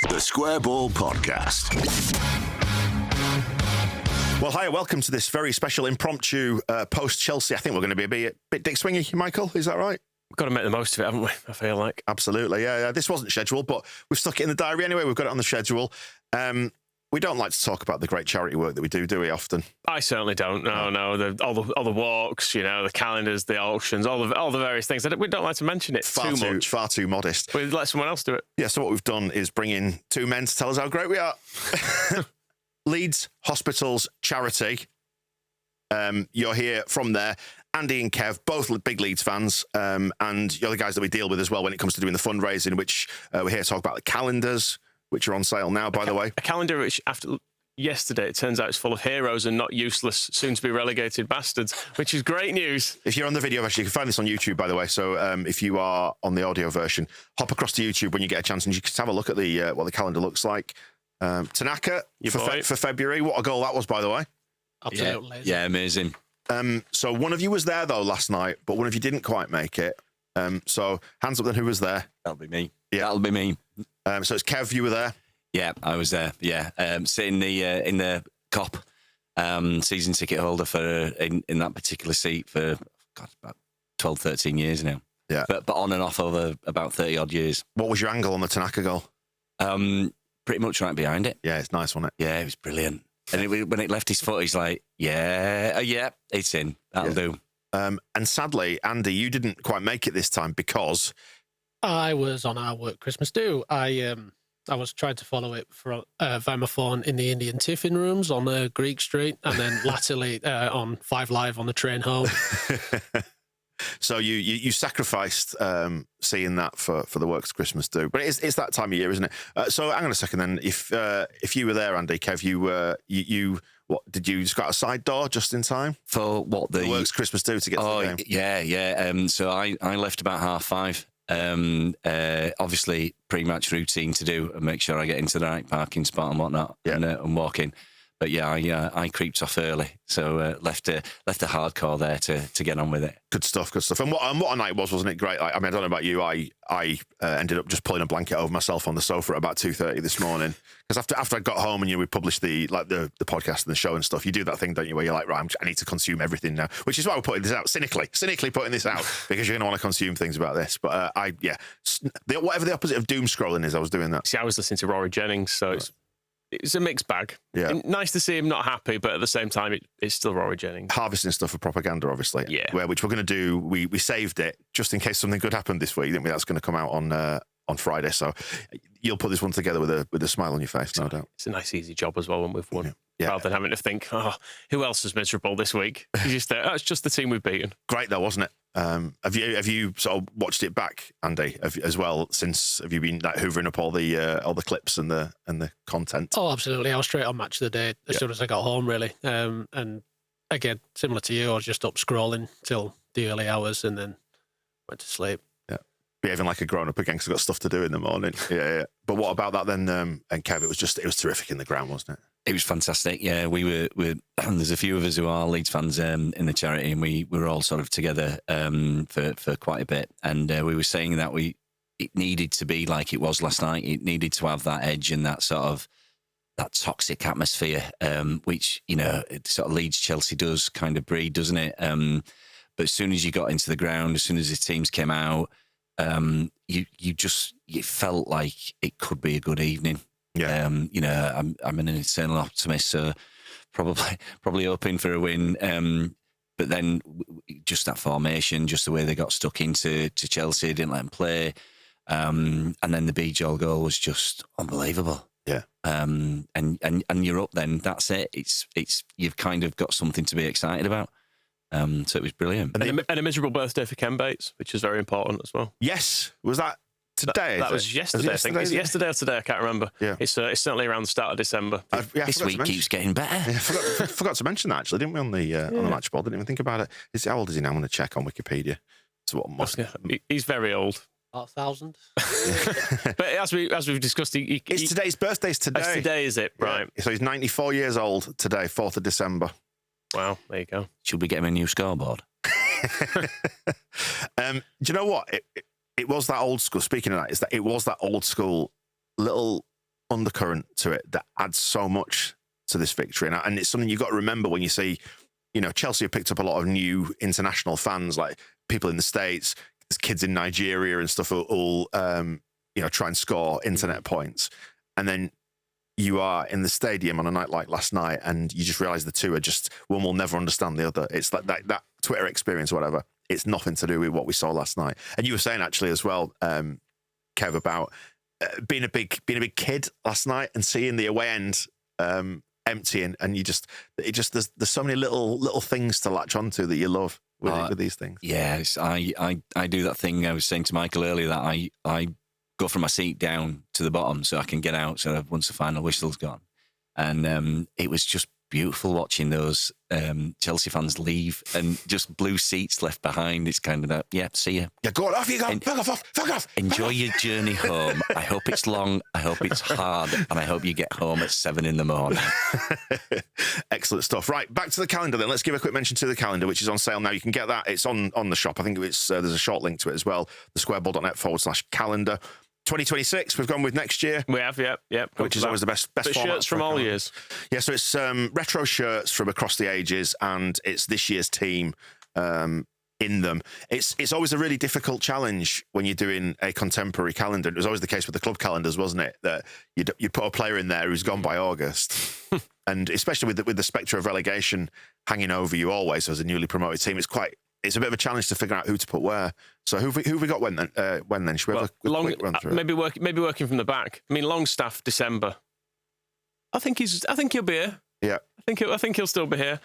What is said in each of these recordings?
The Square Ball Podcast. Well, hi, welcome to this very special impromptu post-Chelsea. I think we're going to be a bit dick swingy, Michael. Is that right? We've got to make the most of it, haven't we? I feel like. Absolutely, yeah. This wasn't scheduled, but we've stuck it in the diary anyway. We've got it on the schedule. We don't like to talk about the great charity work that we do we often? I certainly don't. No. All the walks, the calendars, the auctions, all the various things. We don't like to mention it too much. Far too modest. We let someone else do it. Yeah, so what we've done is bring in two men to tell us how great we are. Leeds Hospitals Charity. You're here from there. Andy and Kev, both big Leeds fans, and you're the guys that we deal with as well when it comes to doing the fundraising, which we're here to talk about the calendars, which are on sale now, by the way. A calendar which, after yesterday, it turns out it's full of heroes and not useless, soon-to-be relegated bastards, which is great news. If you're on the video version, you can find this on YouTube, by the way. So if you are on the audio version, hop across to YouTube when you get a chance and you can have a look at the what the calendar looks like. Tanaka for February. What a goal that was, by the way. Absolutely. Yeah, amazing. So one of you was there, though, last night, but one of you didn't quite make it. So hands up then, who was there? That'll be me. Yeah. That'll be me. So it's Kev, you were there? Yeah, I was there. Yeah, sitting in the COP, season ticket holder for in that particular seat for about 12, 13 years now. Yeah, but on and off over about 30 odd years. What was your angle on the Tanaka goal? Pretty much right behind it. Yeah, it's nice, wasn't it? Yeah, it was brilliant. And when it left his foot, he's like, yeah, it's in. That'll do. And sadly, Andy, you didn't quite make it this time because I was on our work Christmas do. I was trying to follow it via my phone in the Indian tiffin rooms on Greek Street, and then latterly on 5 Live on the train home. So you sacrificed seeing that for the works Christmas do, but it's that time of year, isn't it? So hang on a second then. If you were there, Andy, Kev, you what did you just got a side door just in time for what the works Christmas do to get to the game? Yeah. So I left about 5:30. Obviously, pre-match routine to do and make sure I get into the right parking spot and whatnot, and walk in. But yeah, I creeped off early, so left a hardcore there to get on with it. Good stuff. And what a night wasn't it? Great. I don't know about you. I ended up just pulling a blanket over myself on the sofa at about 2:30 this morning because after I got home and we published the podcast and the show and stuff, you do that thing, don't you, where you're like, right, I need to consume everything now, which is why we're putting this out cynically putting this out because you're going to want to consume things about this. But whatever the opposite of doom scrolling is, I was doing that. See, I was listening to Rory Jennings, so it's a mixed bag. Yeah. Nice to see him not happy, but at the same time, it's still Rory Jennings. Harvesting stuff for propaganda, obviously. Yeah. Which we're going to do. We saved it just in case something good happened this week. Didn't we? That's going to come out on Friday. So you'll put this one together with a smile on your face, no doubt. It's a nice, easy job as well when we've won. Yeah. Rather than having to think, who else is miserable this week? It's just the team we've beaten. Great though, wasn't it? Have you sort of watched it back, Andy, as well? Have you been like hoovering up all the clips and the content? Oh, absolutely. I was straight on match of the day as soon as I got home, really. And again, similar to you, I was just up scrolling till the early hours and then went to sleep. Yeah, behaving like a grown up again because I got stuff to do in the morning. Yeah. But what about that then? And Kev, it was terrific in the ground, wasn't it? It was fantastic. Yeah, we were there's a few of us who are Leeds fans in the charity, and we were all sort of together for quite a bit. And we were saying that it needed to be like it was last night. It needed to have that edge and that sort of that toxic atmosphere, which sort of Leeds Chelsea does kind of breed, doesn't it? But as soon as you got into the ground, as soon as the teams came out, you felt like it could be a good evening. Yeah. I'm an eternal optimist, so probably hoping for a win. But then just that formation, just the way they got stuck into Chelsea, didn't let them play, and then the Bijol goal was just unbelievable. Yeah. And you're up then. That's it. It's you've kind of got something to be excited about. So it was brilliant. And a miserable birthday for Ken Bates, which is very important as well. Yes. Was that today? That was yesterday, I think. It's yesterday or today, I can't remember. Yeah. It's certainly around the start of December. This week keeps getting better. Yeah, I forgot to mention that, actually, didn't we, on the match ball? Didn't even think about it. How old is he now? I'm going to check on Wikipedia. So what must... He's very old. 1,000. But as we've discussed, it's today's birthday's today. It's today, is it? Right. So he's 94 years old today, 4th of December. Wow, there you go. Should we get him a new scoreboard? Do you know what? It was that old school. Speaking of that, it was that old school little undercurrent to it that adds so much to this victory. And it's something you've got to remember when you see, Chelsea have picked up a lot of new international fans, like people in the States, there's kids in Nigeria and stuff who all try and score internet points. And then you are in the stadium on a night like last night and you just realise the two are just, one will never understand the other. It's like that Twitter experience or whatever. It's nothing to do with what we saw last night. And you were saying actually as well, Kev, about being a big kid last night and seeing the away end emptying, and there's so many little things to latch onto that you love with these things. Yes, I do that thing I was saying to Michael earlier, that I go from my seat down to the bottom so I can get out sort of once the final whistle's gone. And it was just beautiful watching those Chelsea fans leave and just blue seats left behind. It's kind of that, see ya. Yeah, go on, off you go. Fuck off. Enjoy your journey home. I hope it's long, I hope it's hard, and I hope you get home at 7 a.m. Excellent stuff. Right, back to the calendar then. Let's give a quick mention to the calendar, which is on sale now. You can get that. It's on the shop. I think it's there's a short link to it as well, thesquareball.net/calendar. 2026, we've gone with next year. We have, yep. Which is always the best but format. Shirts from all years. Yeah, so it's retro shirts from across the ages, and it's this year's team in them. It's always a really difficult challenge when you're doing a contemporary calendar. It was always the case with the club calendars, wasn't it? That you put a player in there who's gone by August. And especially with the spectre of relegation hanging over you always as a newly promoted team, it's a bit of a challenge to figure out who to put where. So who we got when then? Should we have a quick run through it? Maybe working from the back. I mean, Longstaff, December. I think he'll be here. Yeah. I think he'll still be here.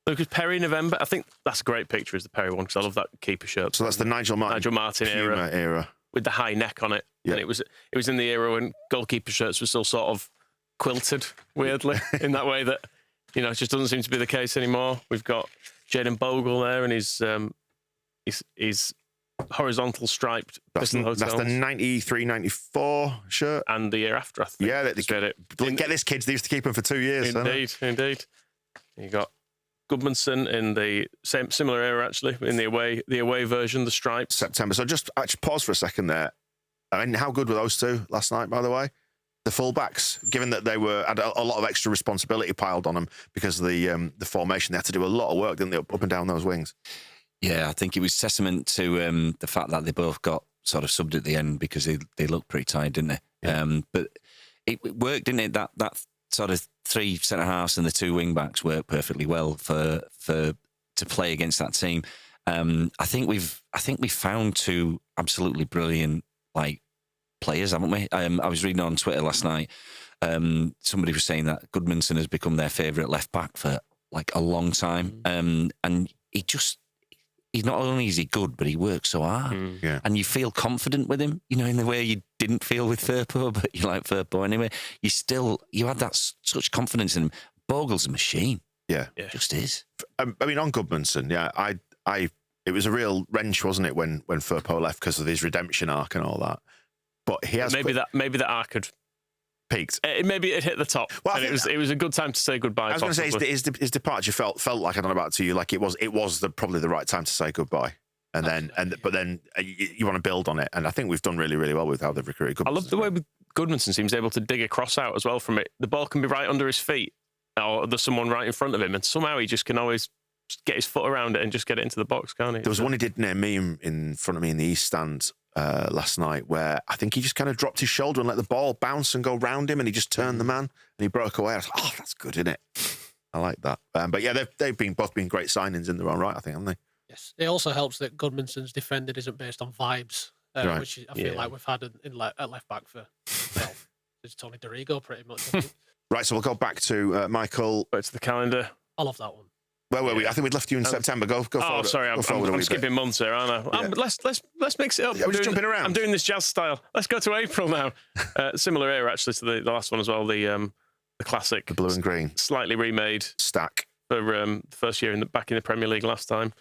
Lucas Perry, November. I think that's a great picture, is the Perry one, because I love that keeper shirt. So that's the Nigel Martin era with the high neck on it. Yeah. And it was in the era when goalkeeper shirts were still sort of quilted weirdly in that way that it just doesn't seem to be the case anymore. We've got Jayden Bogle there and his horizontal striped Piston Hotels. That's the 93-94 shirt. And the year after, I think. Yeah, get this, kids. They used to keep them for 2 years. Indeed. You got Goodmanson in the similar era, actually, in the away version, the stripes. September. So just actually pause for a second there. I mean, how good were those two last night, by the way? The fullbacks, given that they had a lot of extra responsibility piled on them because of the formation, they had to do a lot of work, didn't they, up and down those wings? Yeah, I think it was testament to the fact that they both got sort of subbed at the end because they looked pretty tired, didn't they? Yeah. But it worked, didn't it? That sort of 3 centre halves and the 2 wing backs worked perfectly well to play against that team. I think we've found 2 absolutely brilliant players, haven't we? I was reading on Twitter last night. Somebody was saying that Goodmanson has become their favourite left back for a long time, and he's not only is he good, but he works so hard, and you feel confident with him. In the way you didn't feel with Firpo, but you like Firpo anyway. You had that such confidence in him. Bogle's a machine. Yeah, just is. I mean, on Goodmanson, it was a real wrench, wasn't it, when Firpo left because of his redemption arc and all that. But he has maybe that arc had peaked. Maybe it hit the top, and it was a good time to say goodbye. I was going to say his departure felt like, I don't know about to you, like it was probably the right time to say goodbye. But then you want to build on it, and I think we've done really, really well with how they've recruited Goodmanson. I love the way Goodmanson seems able to dig a cross out as well from it. The ball can be right under his feet, or there's someone right in front of him, and somehow he just can always get his foot around it and just get it into the box, can't he? There was one he did near me in front of me in the East Stand last night where I think he just kind of dropped his shoulder and let the ball bounce and go round him, and he just turned the man and he broke away. I was like, that's good, isn't it? I like that. But yeah, they've both been great signings in their own right, I think, haven't they? Yes. It also helps that Goodmanson's defending isn't based on vibes, right. which I feel like we've had at left back for, it's Tony Dorigo pretty much. I think. Right, so we'll go back to Michael. Back to the calendar. I love that one. Where were we? I think we'd left you in September. Go forward. Oh, sorry, I'm skipping months here, aren't I? Yeah. Let's mix it up. We're just jumping around. I'm doing this jazz style. Let's go to April now. Similar era actually to the last one as well. The classic, the blue and green, slightly remade stack for the first year back in the Premier League last time.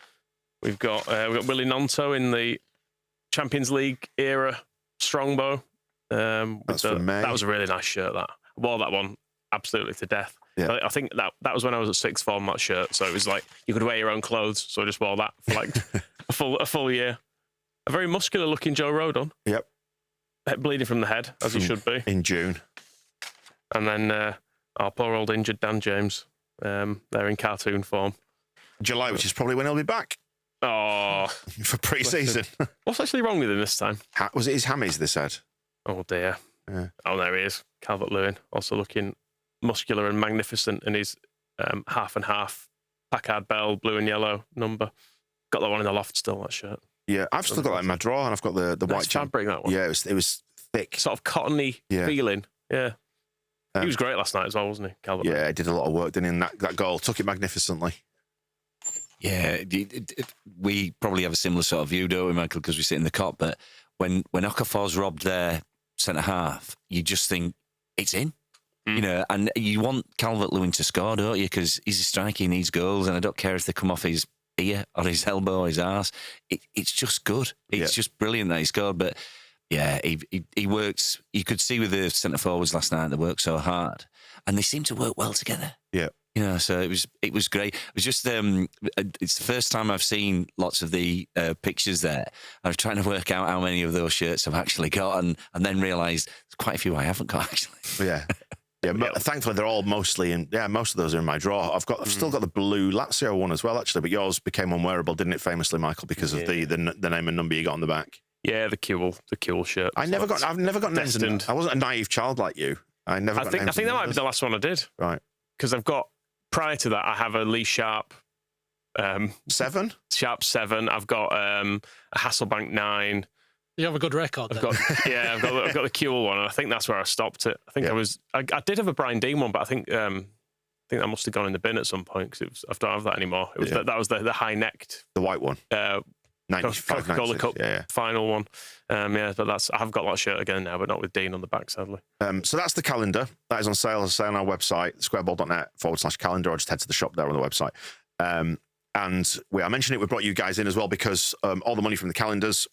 We've got Willie Nonto in the Champions League era Strongbow. That's from May. That was a really nice shirt. That I wore that one absolutely to death. Yeah. I think that was when I was at sixth form, that shirt. So it was like you could wear your own clothes. So I just wore that for like a full year. A very muscular looking Joe Rodon. Yep. Bleeding from the head, as he should be. In June. And then our poor old injured Dan James. They're in cartoon form. July, which is probably when he'll be back Oh, for pre-season. what's actually wrong with him this time? Was it his hammies, they said? Oh, dear. Yeah. Oh, there he is. Calvert-Lewin, also looking muscular and magnificent in his half and half Packard Bell blue and yellow number. Got that one in the loft still, that shirt. Yeah, I've still got that in my drawer, and I've got the Nice white fabric, that one. Yeah, it was thick. Sort of cottony feeling. Yeah. He was great last night as well, wasn't he, Calvert? Yeah, he did a lot of work, didn't he? And that goal took it magnificently. Yeah, we probably have a similar sort of view, don't we, Michael, because we sit in the cop. But when Okafor's robbed their centre half, you just think it's in, you know, and you want Calvert-Lewin to score, don't you? Because he's a striker, he needs goals, and I don't care if they come off his ear or his elbow or his arse. It's just good. It's just brilliant that he scored. But yeah, he works. You could see with the centre forwards last night, they worked so hard, and they seem to work well together. Yeah. You know, so it was great. It was just it's the first time I've seen lots of the pictures there. I was trying to work out how many of those shirts I've actually got, and then realised there's quite a few I haven't got actually. Yeah. Yeah, thankfully they're all mostly in. Yeah, most of those are in my drawer. I've still got the blue Lazio one as well, actually. But yours became unwearable, didn't it, famously, Michael, because of the name and number you got on the back? Yeah, the Kewell shirt. I've never got names. I wasn't a naive child like you. I think that might be the last one I did. Right. Because I've got, prior to that, I have a Lee Sharp 7. Sharp 7. I've got a Hasselbank 9. You have a good record. I've got the Kewell one, and I think that's where I stopped it. I think I did have a Brian Dean one, but I think that must have gone in the bin at some point because I don't have that anymore. It was that was the high necked, the white one. Coca-Cola Cup final one. But I have got that shirt again now, but not with Dean on the back, sadly. So that's the calendar. That is on sale, on our website, squareball.net/calendar, or just head to the shop there on the website. And I mentioned it, we brought you guys in as well because all the money from the calendars,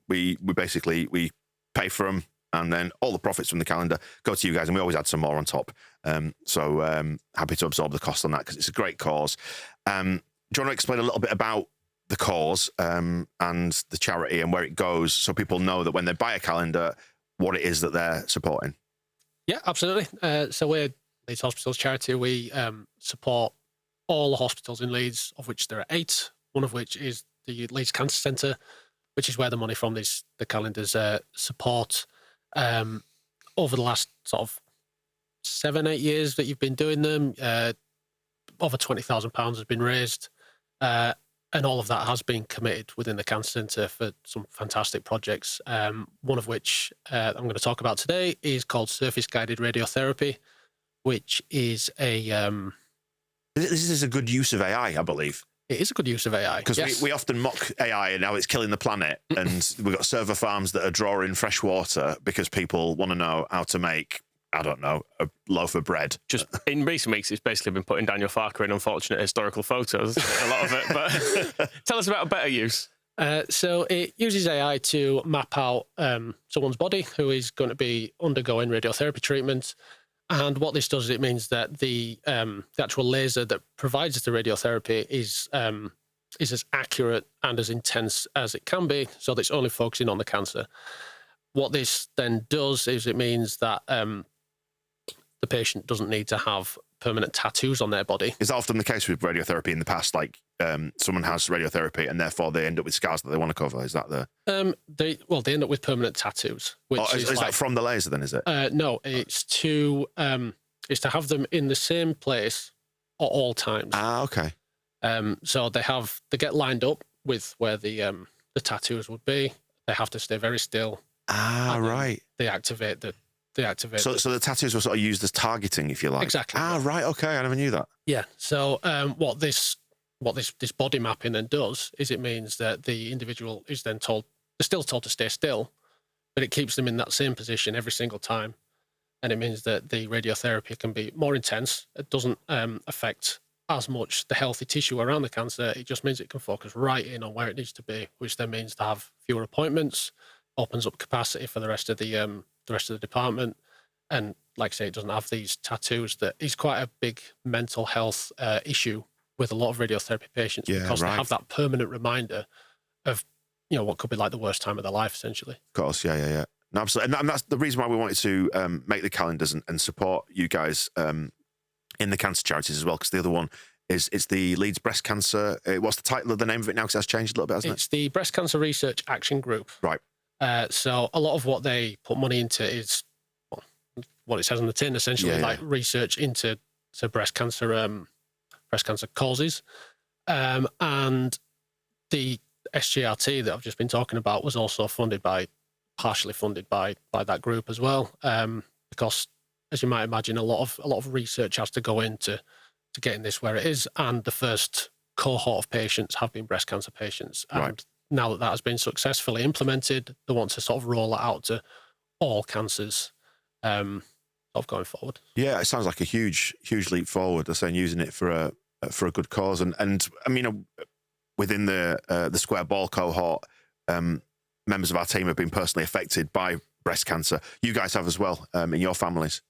we basically pay for them, and then all the profits from the calendar go to you guys, and we always add some more on top. So happy to absorb the cost on that because it's a great cause. Do you want to explain a little bit about the cause and the charity and where it goes so people know that when they buy a calendar, what it is that they're supporting? Yeah, absolutely. So we're Leeds Hospitals Charity. We support all the hospitals in Leeds, of which there are 8, one of which is the Leeds Cancer Centre, which is where the money from the calendars support. Over the last sort of 7-8 years that you've been doing them, over £20,000 has been raised. And all of that has been committed within the Cancer Centre for some fantastic projects, one of which I'm going to talk about today is called Surface-Guided Radiotherapy, which is a... This is a good use of AI, I believe. It is a good use of AI. Because we often mock AI and how it's killing the planet, and we've got server farms that are drawing fresh water because people want to know how to make, I don't know, a loaf of bread. Just in recent weeks, it's basically been putting Daniel Farker in unfortunate historical photos, a lot of it. But tell us about a better use. So it uses AI to map out someone's body who is going to be undergoing radiotherapy treatment. And what this does is it means that the actual laser that provides the radiotherapy is as accurate and as intense as it can be, so that it's only focusing on the cancer. What this then does is it means that the patient doesn't need to have permanent tattoos on their body. Is that often the case with radiotherapy in the past? Like someone has radiotherapy and therefore they end up with scars that they want to cover? Is that the... They end up with permanent tattoos. Which is that from the laser then, is it? No, it's to have them in the same place at all times. Ah, okay. So they get lined up with where the tattoos would be. They have to stay very still. Ah, right. They activate. So the tattoos were sort of used as targeting, if you like. Exactly. Ah, right. Okay, I never knew that. Yeah. So what this body mapping then does is it means that the individual is then told, they're still told to stay still, but it keeps them in that same position every single time, and it means that the radiotherapy can be more intense. It doesn't affect as much the healthy tissue around the cancer. It just means it can focus right in on where it needs to be, which then means to have fewer appointments, opens up capacity for the rest of the department. And like I say, it doesn't have these tattoos that is quite a big mental health issue with a lot of radiotherapy patients, because they have that permanent reminder of, what could be like the worst time of their life, essentially. Of course, yeah. No, absolutely. And that's the reason why we wanted to make the calendars and support you guys in the cancer charities as well, because the other one it's the Leeds Breast Cancer. What's the title of the name of it now? Because that's changed a little bit, hasn't it? It's the Breast Cancer Research Action Group. Right. So a lot of what they put money into is what it says on the tin, essentially, like research into breast cancer causes. And the SGRT that I've just been talking about was also partially funded by that group as well. Because, as you might imagine, a lot of research has to go into getting this where it is. And the first cohort of patients have been breast cancer patients. And now that has been successfully implemented, they want to sort of roll it out to all cancers sort of going forward. Yeah, it sounds like a huge leap forward. They're saying using it for a good cause. And I mean, within the square ball cohort, members of our team have been personally affected by breast cancer. You guys have as well in your families.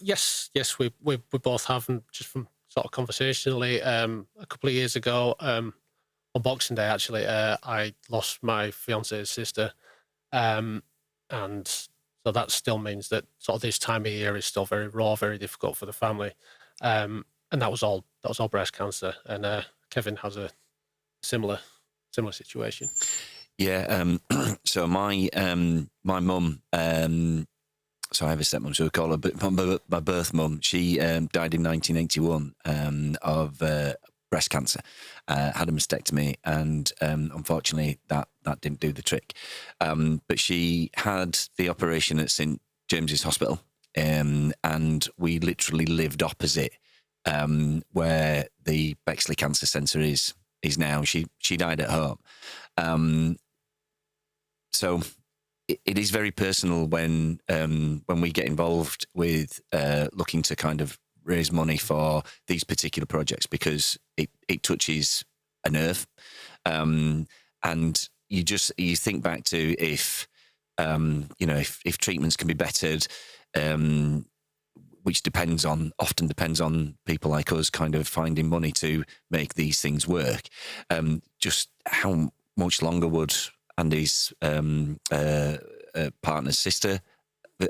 Yes, we both have, and just from sort of conversationally, a couple of years ago, on Boxing Day, actually, I lost my fiance's sister, and so that still means that sort of this time of year is still very raw, very difficult for the family, and that was all breast cancer, and Kevin has a similar situation. Yeah, so my mum. So I have a stepmom, so we call her my birth mum. She died in 1981 of breast cancer. Had a mastectomy, and unfortunately that didn't do the trick. But she had the operation at St James's Hospital, and we literally lived opposite where the Bexley Cancer Centre is now. She died at home. So it is very personal when we get involved with looking to kind of raise money for these particular projects, because it touches a nerve, and you think back to if treatments can be bettered, which often depends on people like us kind of finding money to make these things work. Just how much longer would Andy's partner's sister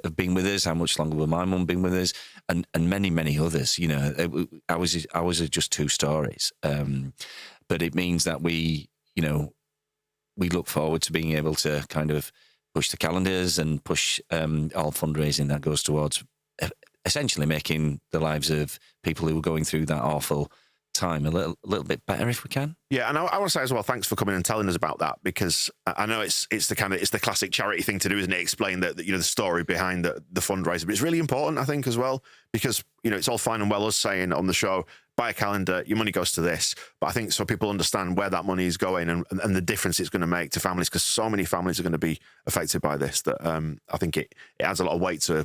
have been with us? How much longer will my mum been with us? And many others. You know, ours are just two stories. But it means that we look forward to being able to kind of push the calendars and push all fundraising that goes towards essentially making the lives of people who are going through that awful time a little bit better if we can. Yeah, and I want to say as well, thanks for coming and telling us about that, because I know it's the classic charity thing to do, isn't it? Explain the story behind the fundraiser, but it's really important, I think, as well, because it's all fine and well us saying on the show, buy a calendar, your money goes to this, but I think so people understand where that money is going and the difference it's going to make to families, because so many families are going to be affected by this that I think it adds a lot of weight to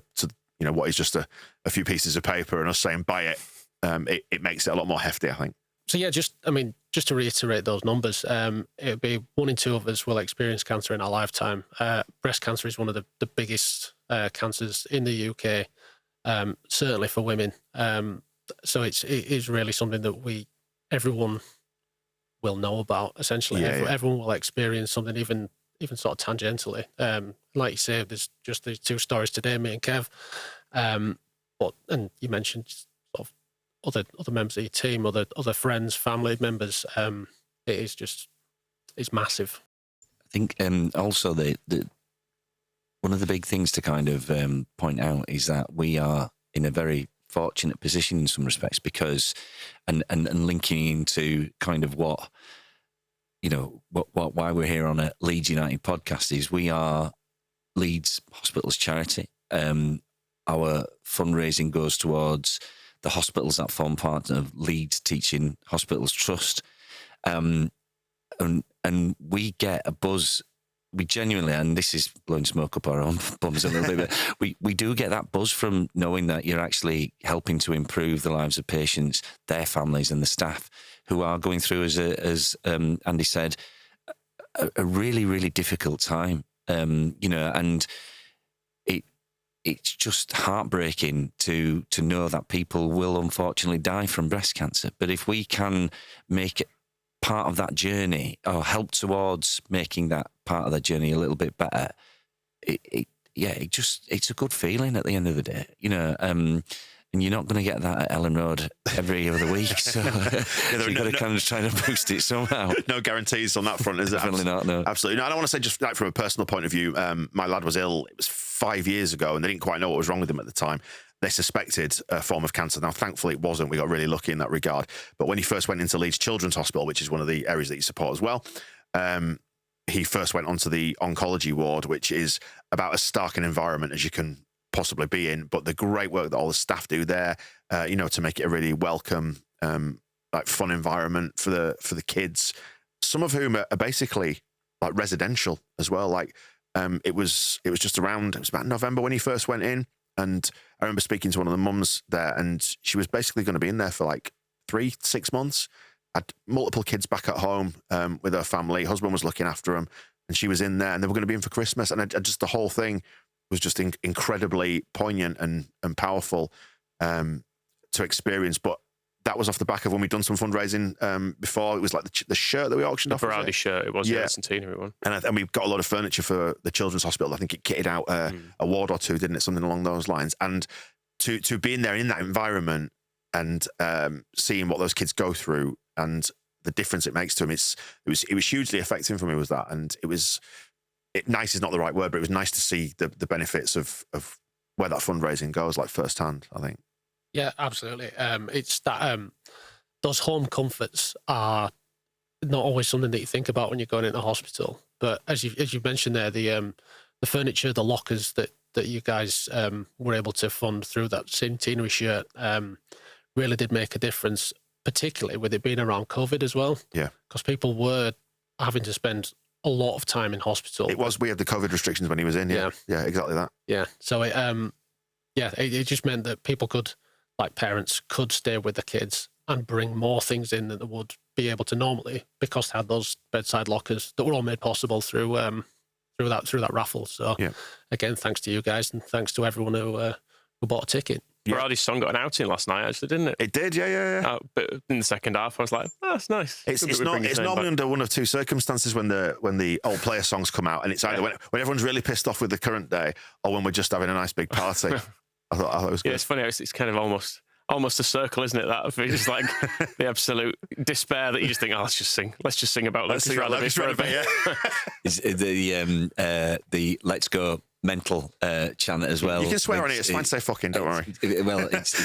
what is just a few pieces of paper and us saying buy it. It makes it a lot more hefty, I think. So yeah, just to reiterate those numbers, it would be 1 in 2 of us will experience cancer in our lifetime. Breast cancer is one of the biggest cancers in the UK, certainly for women. So it is really something that everyone will know about. Essentially, everyone will experience something, even sort of tangentially. Like you say, there's just these 2 stories today, me and Kev. And you mentioned sort of other members of your team, other friends, family members. It's massive. I think also the one of the big things to kind of point out is that we are in a very fortunate position in some respects, because and linking into kind of what why we're here on a Leeds United podcast is we are Leeds Hospitals Charity. Our fundraising goes towards the hospitals that form part of Leeds Teaching Hospitals Trust. And and we get a buzz. We genuinely, and this is blowing smoke up our own bums a little bit, but we do get that buzz from knowing that you're actually helping to improve the lives of patients, their families, and the staff who are going through, as Andy said, a really, really difficult time. And it's just heartbreaking to know that people will unfortunately die from breast cancer. But if we can make it part of that journey, or help towards making that part of the journey a little bit better, it's a good feeling at the end of the day, and you're not going to get that at Ellen Road every other week. So you've got to kind of try to boost it somehow. No guarantees on that front, is it? Definitely not, no. Absolutely. No, I don't want to say, just like from a personal point of view, my lad was ill. It was 5 years ago, and they didn't quite know what was wrong with him at the time. They suspected a form of cancer. Now, thankfully, it wasn't. We got really lucky in that regard. But when he first went into Leeds Children's Hospital, which is one of the areas that you support as well, he first went onto the oncology ward, which is about as stark an environment as you can possibly be in, but the great work that all the staff do there, to make it a really welcome, fun environment for the kids, some of whom are basically like residential as well. Like it was about November when he first went in, and I remember speaking to one of the mums there, and she was basically going to be in there for like 3-6 months. Had multiple kids back at home with her family. Husband was looking after them, and she was in there, and they were going to be in for Christmas, and just the whole thing was just incredibly poignant and powerful to experience. But that was off the back of when we'd done some fundraising before. It was like the shirt that we auctioned off. The Browdy shirt, it was, the centenary one. And we got a lot of furniture for the Children's Hospital. I think it kitted out a ward or two, didn't it? Something along those lines. And to be in there in that environment and seeing what those kids go through and the difference it makes to them, it was hugely affecting for me, was that. And it was... nice is not the right word, but it was nice to see the benefits of where that fundraising goes, like firsthand, I think. Yeah, absolutely. It's that those home comforts are not always something that you think about when you're going into hospital. But as you mentioned there, the furniture, the lockers that you guys were able to fund through that centenary shirt really did make a difference, particularly with it being around COVID as well. Yeah, because people were having to spend a lot of time in hospital. We had the COVID restrictions when he was in. Yeah, exactly that. Yeah, so it just meant that people could, like parents, could stay with the kids and bring more things in than they would be able to normally, because they had those bedside lockers that were all made possible through that raffle. So again, thanks to you guys, and thanks to everyone who bought a ticket. Brady's song got an outing last night, actually, didn't it? It did, yeah. But in the second half, I was like, "Oh, that's nice." It's normally under one of two circumstances when the old player songs come out, and it's either when everyone's really pissed off with the current day, or when we're just having a nice big party. I thought it was good. Yeah, it's funny. It's kind of almost a circle, isn't it? That it's like the absolute despair that you just think, "Oh, let's just sing about Lucas Raleigh for a bit." Is the Let's Go mental chant as well. You can swear on it. It's fine to say fucking, don't worry. Well, it's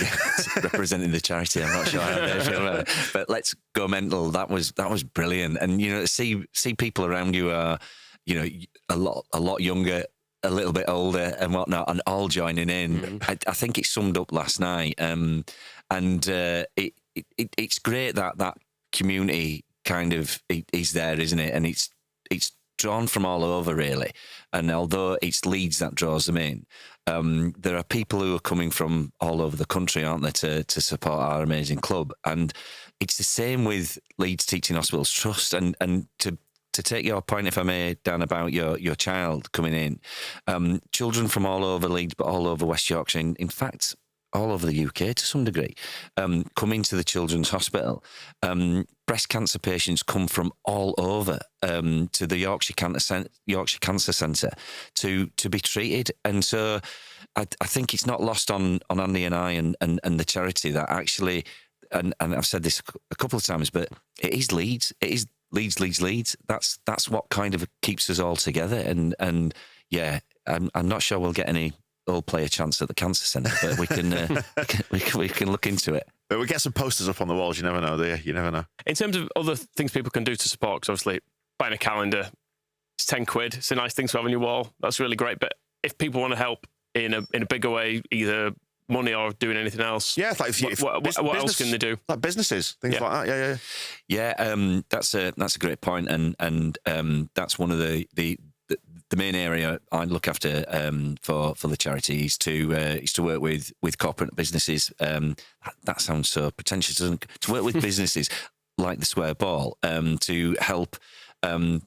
representing the charity. I'm not sure how they feel about it. But Let's Go mental. That was brilliant. And see people around you are a lot younger, a little bit older and whatnot, and all joining in. Mm-hmm. I think it summed up last night. It's great that community kind of is there, isn't it? And it's drawn from all over, really. And although it's Leeds that draws them in, there are people who are coming from all over the country, aren't there, to support our amazing club. And it's the same with Leeds Teaching Hospitals Trust. And to take your point, if I may, Dan, about your child coming in, children from all over Leeds, but all over West Yorkshire, in fact, all over the UK to some degree, come into the Children's Hospital. Breast cancer patients come from all over to the Yorkshire Cancer Centre to be treated. And so I think it's not lost on Andy and I and the charity that actually, and I've said this a couple of times, but it is Leeds. It is Leeds. That's what kind of keeps us all together. And yeah, I'm not sure we'll get any all play a chance at the cancer centre, but we can look into it. But we get some posters up on the walls. You never know, do you? You never know. In terms of other things people can do to support, because obviously buying a calendar, it's £10. It's a nice thing to have on your wall. That's really great. But if people want to help in a bigger way, either money or doing anything else, what else can they do? Like businesses, things like that. Yeah. That's a great point, and that's one of the main area I look after for the charity is to work with corporate businesses. That sounds so pretentious, doesn't it? To work with businesses like the Square Ball to help kind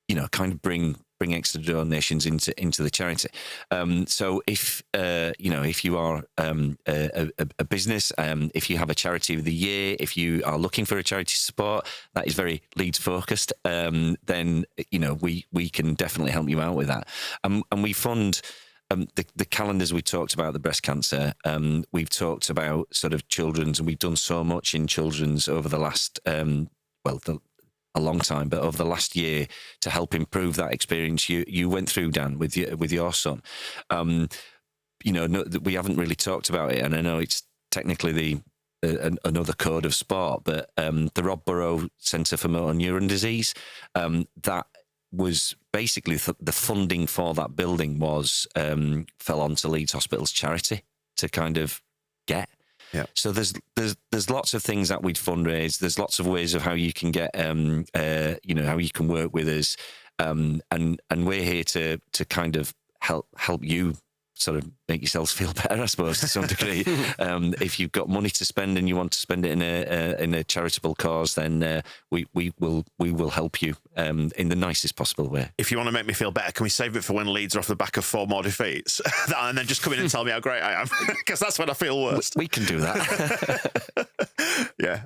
of bring bring extra donations into the charity. So if if you are a business, if you have a charity of the year, if you are looking for a charity support that is very Leeds focused, then we can definitely help you out with that. And we fund. The calendars we talked about, the breast cancer, we've talked about sort of children's, and we've done so much in children's over the last, a long time, but over the last year to help improve that experience you went through, Dan, with your son. We haven't really talked about it, and I know it's technically another code of sport, but the Rob Burrow Centre for Motor Neuron Disease, that was basically the funding for that building fell onto Leeds Hospitals Charity to kind of get. Yeah. So there's lots of things that we'd fundraise. There's lots of ways of how you can get, how you can work with us, and we're here to kind of help you sort of make yourselves feel better, I suppose, to some degree. If you've got money to spend and you want to spend it in a charitable cause, then we will help you in the nicest possible way. If you want to make me feel better, can we save it for when Leeds are off the back of 4 more defeats, and then just come in and tell me how great I am? Because that's when I feel worst. We can do that. Yeah.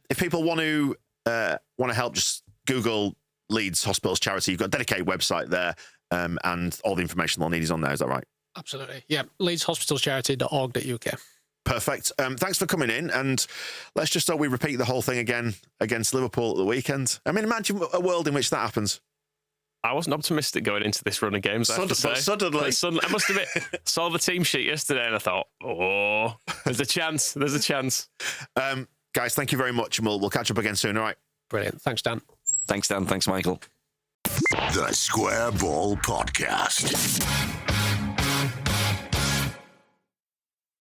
If people want to help, just Google Leeds Hospitals Charity. You've got a dedicated website there, and all the information they'll need is on there. Is that right? Absolutely. Yeah. LeedsHospitalCharity.org.uk. Perfect. Thanks for coming in, and let's just hope we repeat the whole thing again against Liverpool at the weekend. I mean, imagine a world in which that happens. I wasn't optimistic going into this run of games. Suddenly, I must admit, saw the team sheet yesterday and I thought, there's a chance. There's a chance. Guys, thank you very much, and we'll catch up again soon. All right. Brilliant. Thanks, Dan. Thanks, Dan. Thanks, Michael. The Square Ball Podcast.